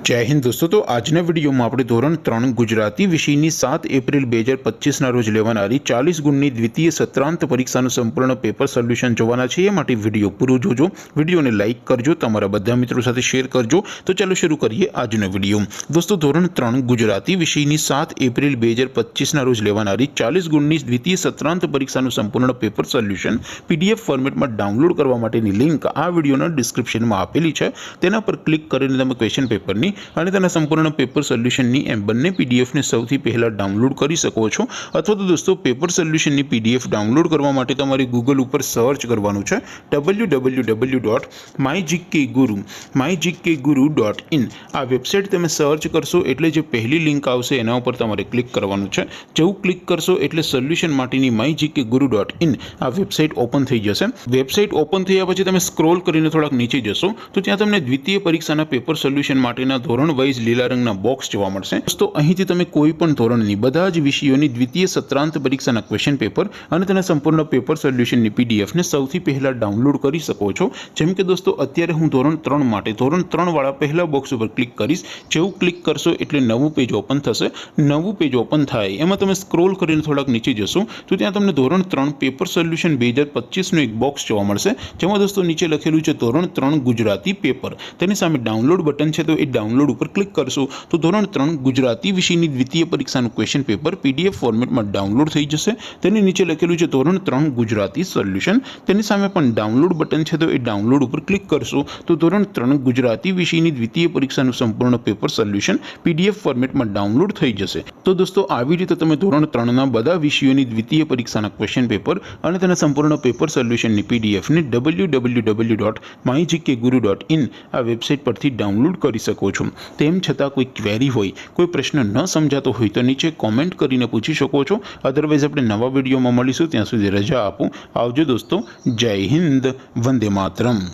जय हिंद दोस्तों। तो આજના વિડીયોમાં આપણે ધોરણ 3 ગુજરાતી વિષયની 7 એપ્રિલ 2025ના રોજ લેવાનારી 40 ગુણની દ્વિતીય સત્રાંત પરીક્ષાનું સંપૂર્ણ પેપર સોલ્યુશન જોવાના છે। એ માટે વિડીયો પૂરો જોજો, વિડીયોને લાઇક કરજો, તમારા બધા મિત્રો સાથે શેર કરજો। તો ચાલો શરૂ કરીએ આજનો વિડીયો। દોસ્તો ધોરણ 3 ગુજરાતી વિષયની 7 એપ્રિલ 2025ના રોજ લેવાનારી 40 ગુણની દ્વિતીય સત્રાંત પરીક્ષાનું સંપૂર્ણ પેપર સોલ્યુશન પીડીએફ ફોર્મેટમાં ડાઉનલોડ કરવા માટેની લિંક આ વિડીયોના ડિસ્ક્રિપ્શનમાં આપેલી છે। તેના પર ક્લિક કરીને તમે ક્વેશ્ચન પેપરની અને તેના સંપૂર્ણ પેપર સોલ્યુશનની એમ બંને પીડીએફને સૌથી પહેલા ડાઉનલોડ કરી શકો છો। અથવા તો દોસ્તો પેપર સોલ્યુશનની પીડીએફ ડાઉનલોડ કરવા માટે તમારે ગૂગલ ઉપર સર્ચ કરવાનું છે www.mygkguru.in। આ વેબસાઇટ તમે સર્ચ કરશો એટલે જે પહેલી લિંક આવશે એના ઉપર તમારે ક્લિક કરવાનું છે। જેવું ક્લિક કરશો એટલે સોલ્યુશન માટેની mygkguru.in આ વેબસાઇટ ઓપન થઈ જશે। વેબસાઇટ ઓપન થયા પછી તમે સ્ક્રોલ કરીને થોડાક નીચે જશો તો ત્યાં તમને દ્વિતીય પરીક્ષાના પેપર સોલ્યુશન માટેના ધોરણ વાઇઝ લીલા રંગના બોક્સ જોવા મળશે। દોસ્તો અહીંથી તમે કોઈ પણ ધોરણની બધા જ વિષયોની દ્વિતીય સત્રાંત પરીક્ષાના ક્વેશ્ચન પેપર અને તેના સંપૂર્ણ પેપર સોલ્યુશનની પીડીએફને સૌથી પહેલા ડાઉનલોડ કરી શકો છો। જેમ કે દોસ્તો અત્યારે હું ધોરણ 3 માટે ધોરણ 3 વાળા પહેલા બોક્સ ઉપર ક્લિક કરીશ। જેવું ક્લિક કરશો એટલે નવું પેજ ઓપન થશે। નવું પેજ ઓપન થાય એમાં તમે સ્ક્રોલ કરીને થોડાક નીચે જશો તો ત્યાં તમને ધોરણ 3 પેપર સોલ્યુશન 2025નું એક બોક્સ જોવા મળશે। જેમાં દોસ્તો નીચે લખેલું છે ધોરણ 3 ગુજરાતી પેપર। તેની સામે ડાઉનલોડ બટન છે તો એ ડાઉનલોડ ઉપર ક્લિક કરશો તો ધોરણ 3 ગુજરાતી વિષયની દ્વિતીય પરીક્ષાનું ક્વેશ્ચન પેપર પીડીએફ ફોર્મેટમાં ડાઉનલોડ થઈ જશે। તેની નીચે લખેલું છે ધોરણ 3 ગુજરાતી સોલ્યુશન। તેની સામે પણ ડાઉનલોડ બટન છે તો એ ડાઉનલોડ ઉપર ક્લિક કરશો તો ધોરણ 3 ગુજરાતી વિષયની દ્વિતીય પરીક્ષાનું સંપૂર્ણ પેપર સોલ્યુશન પીડીએફ ફોર્મેટમાં ડાઉનલોડ થઈ જશે। તો દોસ્તો આવી રીતે તમે ધોરણ 3ના બધા વિષયોની દ્વિતીય પરીક્ષાના ક્વેશ્ચન પેપર અને તેના સંપૂર્ણ પેપર સોલ્યુશનની પીડીએફને www.mygkguru.in આ વેબસાઇટ પરથી ડાઉનલોડ કરી શકો છો। તેમ છતાં કોઈ ક્વેરી હોય, કોઈ પ્રશ્ન ન સમજાતો હોય તો નીચે કોમેન્ટ કરીને પૂછી શકો છો। અધરવાઇઝ આપણે નવા વિડીયોમાં મળીશું, ત્યાં સુધી રજા આપો। આવજો દોસ્તો, જય હિન્દ, વંદે માતરમ।